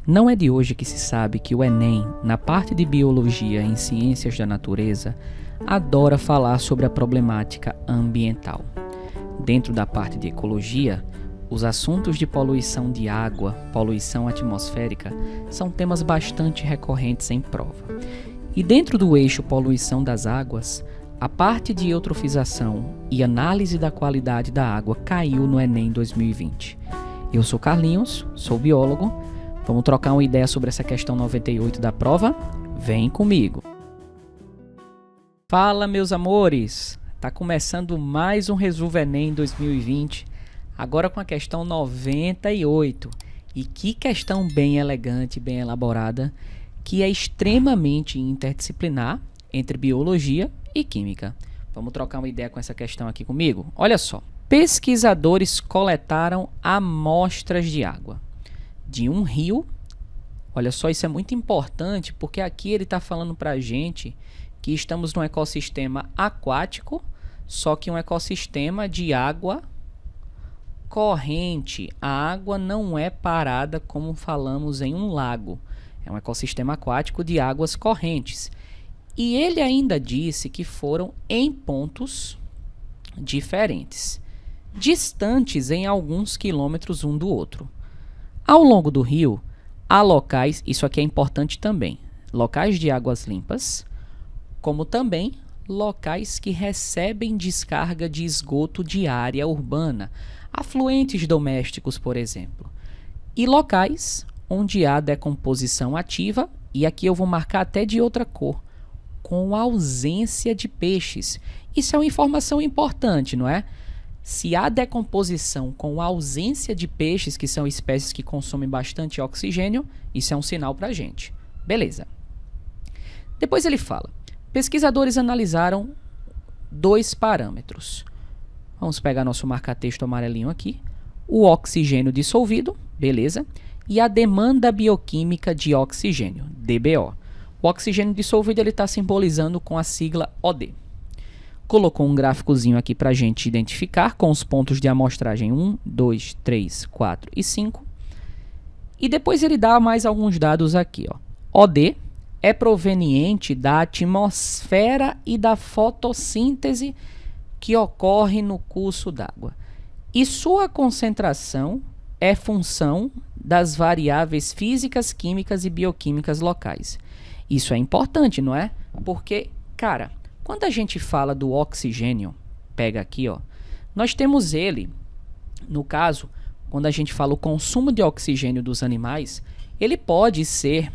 Não é de hoje que se sabe que o Enem, na parte de Biologia em Ciências da Natureza, adora falar sobre a problemática ambiental. Dentro da parte de Ecologia, os assuntos de poluição de água, poluição atmosférica, são temas bastante recorrentes em prova. E dentro do eixo poluição das águas, a parte de eutrofização e análise da qualidade da água caiu no Enem 2020. Eu sou Carlinhos, sou biólogo. Vamos trocar uma ideia sobre essa questão 98 da prova? Vem comigo! Fala, meus amores! Tá começando mais um Resumo Enem 2020, agora com a questão 98. E que questão bem elegante, bem elaborada, que é extremamente interdisciplinar entre biologia e química. Vamos trocar uma ideia com essa questão aqui comigo? Olha só. Pesquisadores coletaram amostras de água de um rio. Olha só, isso é muito importante porque aqui ele está falando para a gente que estamos num ecossistema aquático, só que um ecossistema de água corrente. A água não é parada como falamos em um lago. É um ecossistema aquático de águas correntes. E ele ainda disse que foram em pontos diferentes, distantes em alguns quilômetros um do outro. Ao longo do rio, há locais, isso aqui é importante também, locais de águas limpas, como também locais que recebem descarga de esgoto de área urbana, afluentes domésticos, por exemplo, e locais onde há decomposição ativa, e aqui eu vou marcar até de outra cor, com ausência de peixes. Isso é uma informação importante, não é? Se há decomposição com ausência de peixes, que são espécies que consomem bastante oxigênio, isso é um sinal para a gente. Beleza. Depois ele fala, pesquisadores analisaram dois parâmetros. Vamos pegar nosso marca-texto amarelinho aqui. O oxigênio dissolvido, beleza? E a demanda bioquímica de oxigênio, DBO. O oxigênio dissolvido ele está simbolizando com a sigla OD. Colocou um gráficozinho aqui para a gente identificar com os pontos de amostragem 1, 2, 3, 4 e 5. E depois ele dá mais alguns dados aqui. Ó. OD é proveniente da atmosfera e da fotossíntese que ocorre no curso d'água. E sua concentração é função das variáveis físicas, químicas e bioquímicas locais. Isso é importante, não é? Porque, cara, quando a gente fala do oxigênio, pega aqui, ó, nós temos ele, no caso, quando a gente fala o consumo de oxigênio dos animais, ele pode ser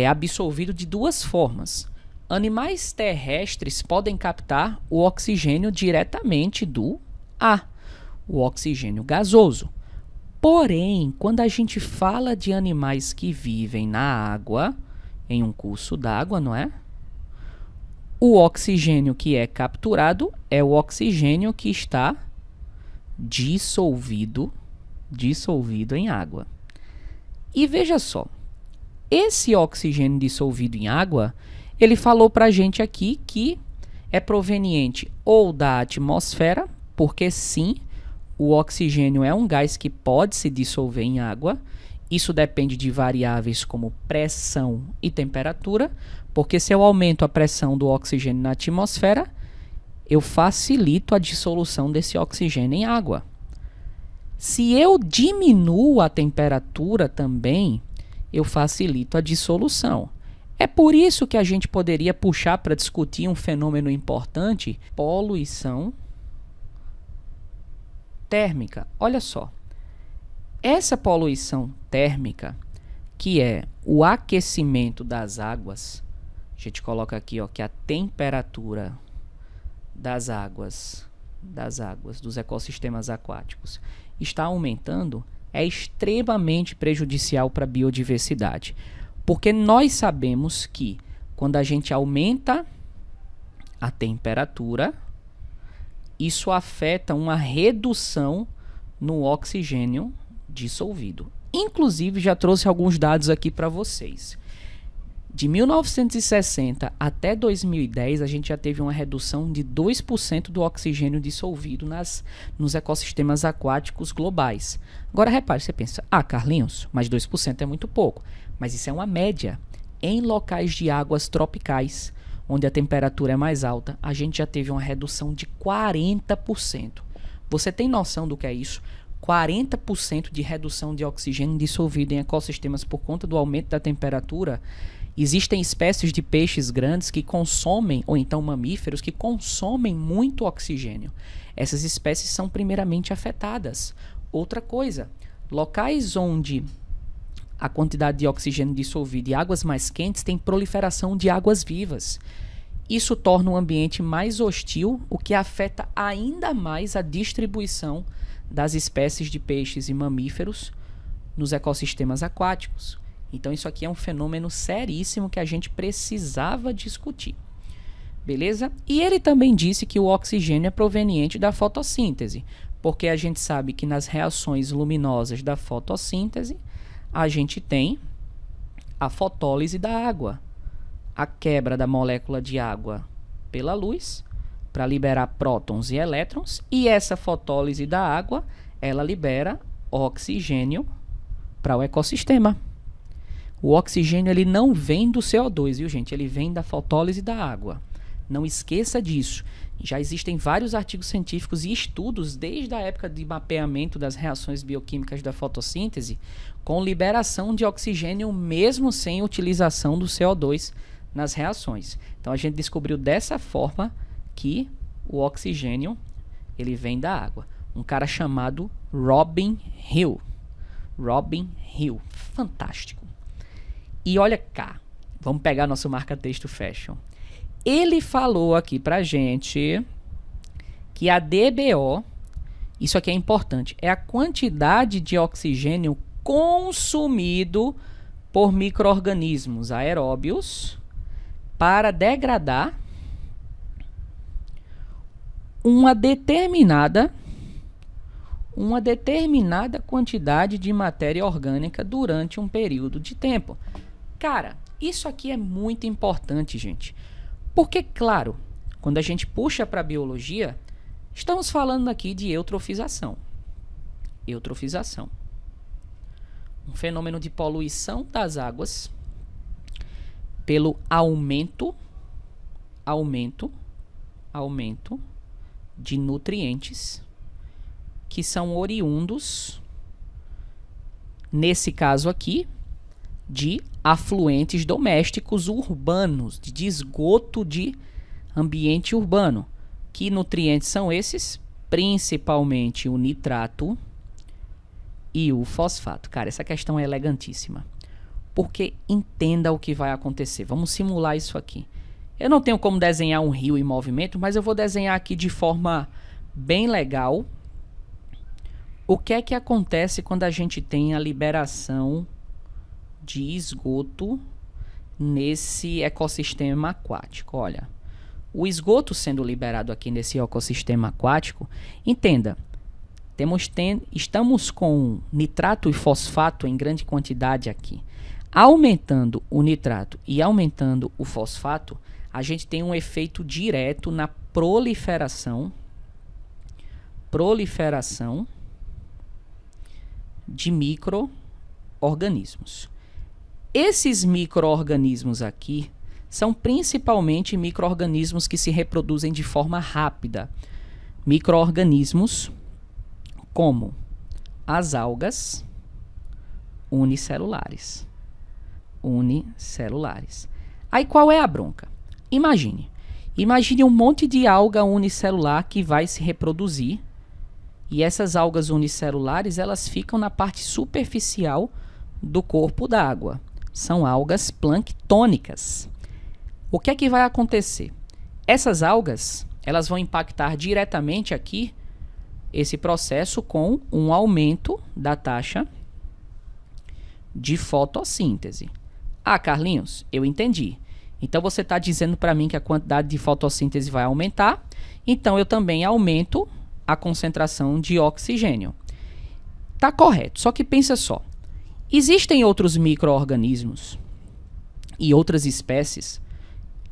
absorvido de duas formas. Animais terrestres podem captar o oxigênio diretamente do ar, o oxigênio gasoso. Porém, quando a gente fala de animais que vivem na água, em um curso d'água, não é? O oxigênio que é capturado é o oxigênio que está dissolvido em água. E veja só, esse oxigênio dissolvido em água, ele falou para a gente aqui que é proveniente ou da atmosfera, porque sim, o oxigênio é um gás que pode se dissolver em água. Isso depende de variáveis como pressão e temperatura, porque se eu aumento a pressão do oxigênio na atmosfera, eu facilito a dissolução desse oxigênio em água. Se eu diminuo a temperatura também, eu facilito a dissolução. É por isso que a gente poderia puxar para discutir um fenômeno importante, poluição térmica. Olha só. Essa poluição térmica, que é o aquecimento das águas, a gente coloca aqui, ó, que a temperatura das águas dos ecossistemas aquáticos está aumentando, é extremamente prejudicial para a biodiversidade. Porque nós sabemos que quando a gente aumenta a temperatura, isso afeta uma redução no oxigênio dissolvido. Inclusive, já trouxe alguns dados aqui para vocês. De 1960 até 2010, a gente já teve uma redução de 2% do oxigênio dissolvido nos ecossistemas aquáticos globais. Agora repare, você pensa, Carlinhos, mas 2% é muito pouco. Mas isso é uma média. Em locais de águas tropicais, onde a temperatura é mais alta, a gente já teve uma redução de 40%. Você tem noção do que é isso? 40% de redução de oxigênio dissolvido em ecossistemas por conta do aumento da temperatura. Existem espécies de peixes grandes que consomem, ou então mamíferos, que consomem muito oxigênio. Essas espécies são primeiramente afetadas. Outra coisa, locais onde a quantidade de oxigênio dissolvido e águas mais quentes tem proliferação de águas vivas. Isso torna o ambiente mais hostil, o que afeta ainda mais a distribuição das espécies de peixes e mamíferos nos ecossistemas aquáticos. Então isso aqui é um fenômeno seríssimo que a gente precisava discutir. Beleza? E ele também disse que o oxigênio é proveniente da fotossíntese, porque a gente sabe que nas reações luminosas da fotossíntese, a gente tem a fotólise da água, a quebra da molécula de água pela luz, para liberar prótons e elétrons, e essa fotólise da água, ela libera oxigênio para o ecossistema. O oxigênio ele não vem do CO2, viu, gente? Ele vem da fotólise da água. Não esqueça disso. Já existem vários artigos científicos e estudos desde a época de mapeamento das reações bioquímicas da fotossíntese com liberação de oxigênio mesmo sem utilização do CO2 nas reações. Então a gente descobriu dessa forma que o oxigênio ele vem da água. Um cara chamado Robin Hill. Robin Hill. Fantástico. E olha cá, vamos pegar nosso marca-texto fashion. Ele falou aqui pra gente que a DBO, isso aqui é importante, é a quantidade de oxigênio consumido por micro-organismos aeróbios para degradar uma determinada quantidade de matéria orgânica durante um período de tempo. Cara, isso aqui é muito importante, gente. Porque, claro, quando a gente puxa para a biologia, estamos falando aqui de eutrofização. Eutrofização. Um fenômeno de poluição das águas pelo aumento de nutrientes que são oriundos, nesse caso aqui, de afluentes domésticos urbanos, de esgoto de ambiente urbano. Que nutrientes são esses? Principalmente o nitrato e o fosfato. Cara, essa questão é elegantíssima. Porque entenda o que vai acontecer. Vamos simular isso aqui. Eu não tenho como desenhar um rio em movimento, mas eu vou desenhar aqui de forma bem legal o que é que acontece quando a gente tem a liberação de esgoto nesse ecossistema aquático. Olha, o esgoto sendo liberado aqui nesse ecossistema aquático, entenda, estamos com nitrato e fosfato em grande quantidade aqui. Aumentando o nitrato e aumentando o fosfato, a gente tem um efeito direto na proliferação de micro-organismos. Esses micro-organismos aqui são principalmente micro-organismos que se reproduzem de forma rápida. Micro-organismos como as algas unicelulares. Aí qual é a bronca? Imagine um monte de alga unicelular que vai se reproduzir e essas algas unicelulares elas ficam na parte superficial do corpo d'água. São algas planctônicas. O que é que vai acontecer? Essas algas elas vão impactar diretamente aqui esse processo com um aumento da taxa de fotossíntese. Carlinhos, eu entendi. Então você está dizendo para mim que a quantidade de fotossíntese vai aumentar, então eu também aumento a concentração de oxigênio. Tá correto, só que pensa só. Existem outros micro-organismos e outras espécies.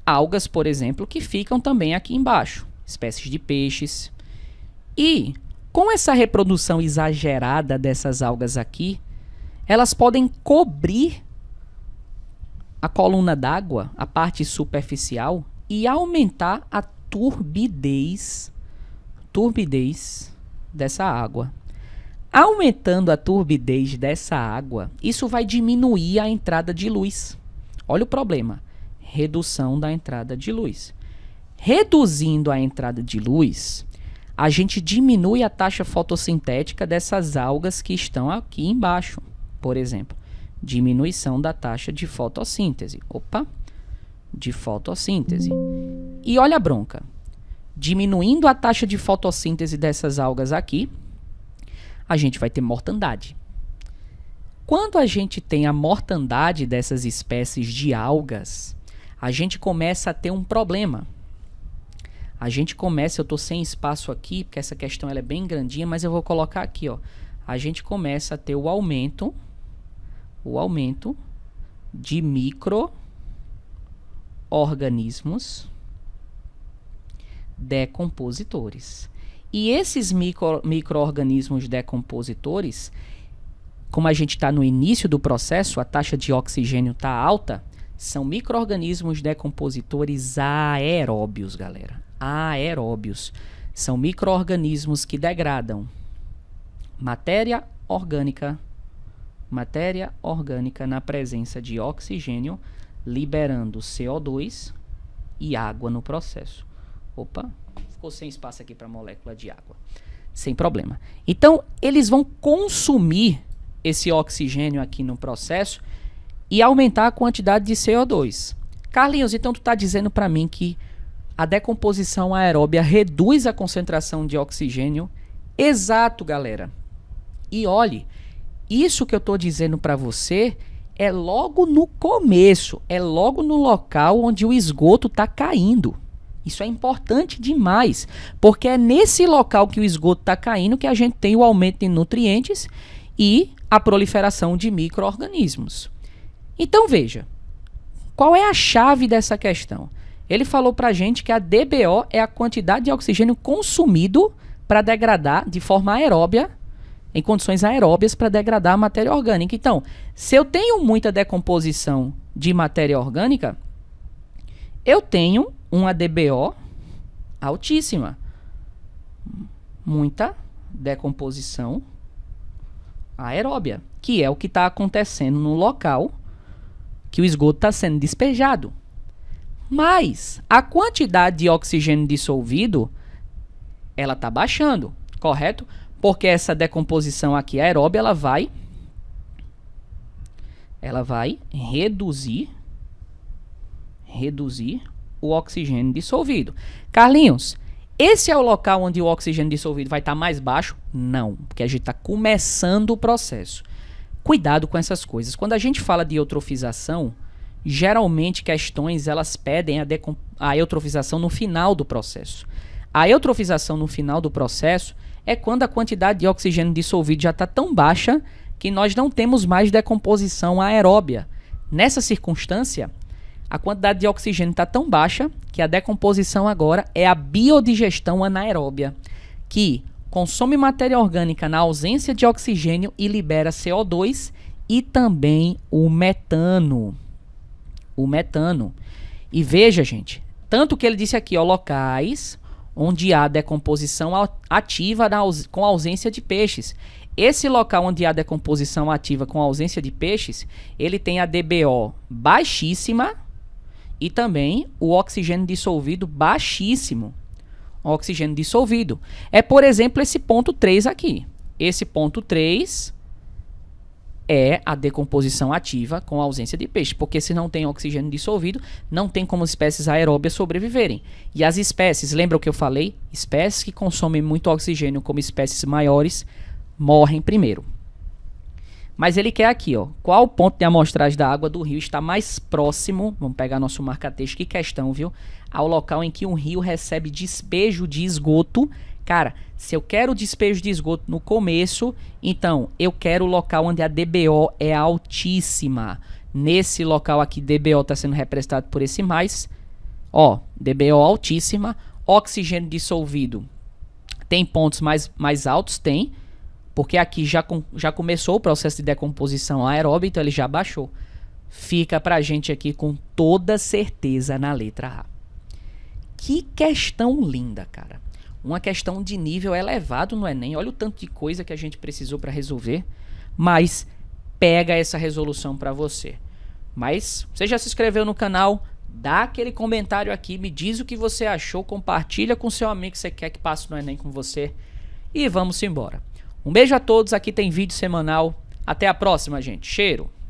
Algas, por exemplo, que ficam também aqui embaixo, espécies de peixes. E com essa reprodução exagerada dessas algas aqui, elas podem cobrir a coluna d'água, a parte superficial, e aumentar a turbidez dessa água. Aumentando a turbidez dessa água, isso vai diminuir a entrada de luz. Olha o problema. Redução da entrada de luz. Reduzindo a entrada de luz, a gente diminui a taxa fotossintética dessas algas que estão aqui embaixo. Por exemplo, diminuição da taxa de fotossíntese. De fotossíntese. E olha a bronca. Diminuindo a taxa de fotossíntese dessas algas aqui, a gente vai ter mortandade. Quando a gente tem a mortandade dessas espécies de algas, a gente começa a ter um problema. Eu estou sem espaço aqui, porque essa questão ela é bem grandinha, mas eu vou colocar aqui, ó. A gente começa a ter o aumento de micro-organismos decompositores. E esses micro-organismos decompositores, como a gente está no início do processo, a taxa de oxigênio está alta, são micro-organismos decompositores aeróbios, galera. Aeróbios. São micro-organismos que degradam matéria orgânica na presença de oxigênio, liberando CO2 e água no processo. Ficou sem espaço aqui para a molécula de água. Sem problema. Então, eles vão consumir esse oxigênio aqui no processo e aumentar a quantidade de CO2. Carlinhos, então tu está dizendo para mim que a decomposição aeróbia reduz a concentração de oxigênio? Exato, galera. E olhe, isso que eu estou dizendo para você é logo no começo, é logo no local onde o esgoto está caindo. Isso é importante demais, porque é nesse local que o esgoto está caindo que a gente tem o aumento de nutrientes e a proliferação de micro-organismos. Então veja, qual é a chave dessa questão? Ele falou para a gente que a DBO é a quantidade de oxigênio consumido para degradar de forma aeróbia, em condições aeróbias, para degradar a matéria orgânica. Então, se eu tenho muita decomposição de matéria orgânica, eu tenho uma DBO altíssima. Muita decomposição aeróbia, que é o que está acontecendo no local que o esgoto está sendo despejado. Mas a quantidade de oxigênio dissolvido, ela está baixando, correto? Porque essa decomposição aqui aeróbia, ela vai reduzir o oxigênio dissolvido. Carlinhos, esse é o local onde o oxigênio dissolvido vai estar mais baixo? Não, porque a gente está começando o processo. Cuidado com essas coisas. Quando a gente fala de eutrofização, geralmente questões elas pedem a eutrofização no final do processo. A eutrofização no final do processo é quando a quantidade de oxigênio dissolvido já está tão baixa que nós não temos mais decomposição aeróbia. Nessa circunstância, a quantidade de oxigênio está tão baixa que a decomposição agora é a biodigestão anaeróbia, que consome matéria orgânica na ausência de oxigênio e libera CO2 e também o metano. E veja, gente, tanto que ele disse aqui, ó, locais onde há decomposição ativa com ausência de peixes. Esse local onde há decomposição ativa com ausência de peixes, ele tem a DBO baixíssima e também o oxigênio dissolvido baixíssimo. Oxigênio dissolvido. É, por exemplo, esse ponto 3 aqui. Esse ponto 3 é a decomposição ativa com ausência de peixe, porque se não tem oxigênio dissolvido, não tem como espécies aeróbias sobreviverem. E as espécies, lembra o que eu falei? Espécies que consomem muito oxigênio como espécies maiores, morrem primeiro. Mas ele quer aqui, ó, qual ponto de amostragem da água do rio está mais próximo, vamos pegar nosso marca-texto, que questão, viu? Ao local em que um rio recebe despejo de esgoto Cara, se eu quero despejo de esgoto no começo, então eu quero o local onde a DBO é altíssima. Nesse local aqui, DBO está sendo representado por esse mais. Ó, DBO altíssima. Oxigênio dissolvido. Tem pontos mais altos? Tem. Porque aqui já começou o processo de decomposição aeróbica, então ele já baixou. Fica pra gente aqui com toda certeza na letra A. Que questão linda, cara. Uma questão de nível elevado no Enem. Olha o tanto de coisa que a gente precisou para resolver. Mas pega essa resolução para você. Mas você já se inscreveu no canal? Dá aquele comentário aqui, me diz o que você achou, compartilha com seu amigo que você quer que passe no Enem com você. E vamos embora. Um beijo a todos, aqui tem vídeo semanal. Até a próxima, gente. Cheiro!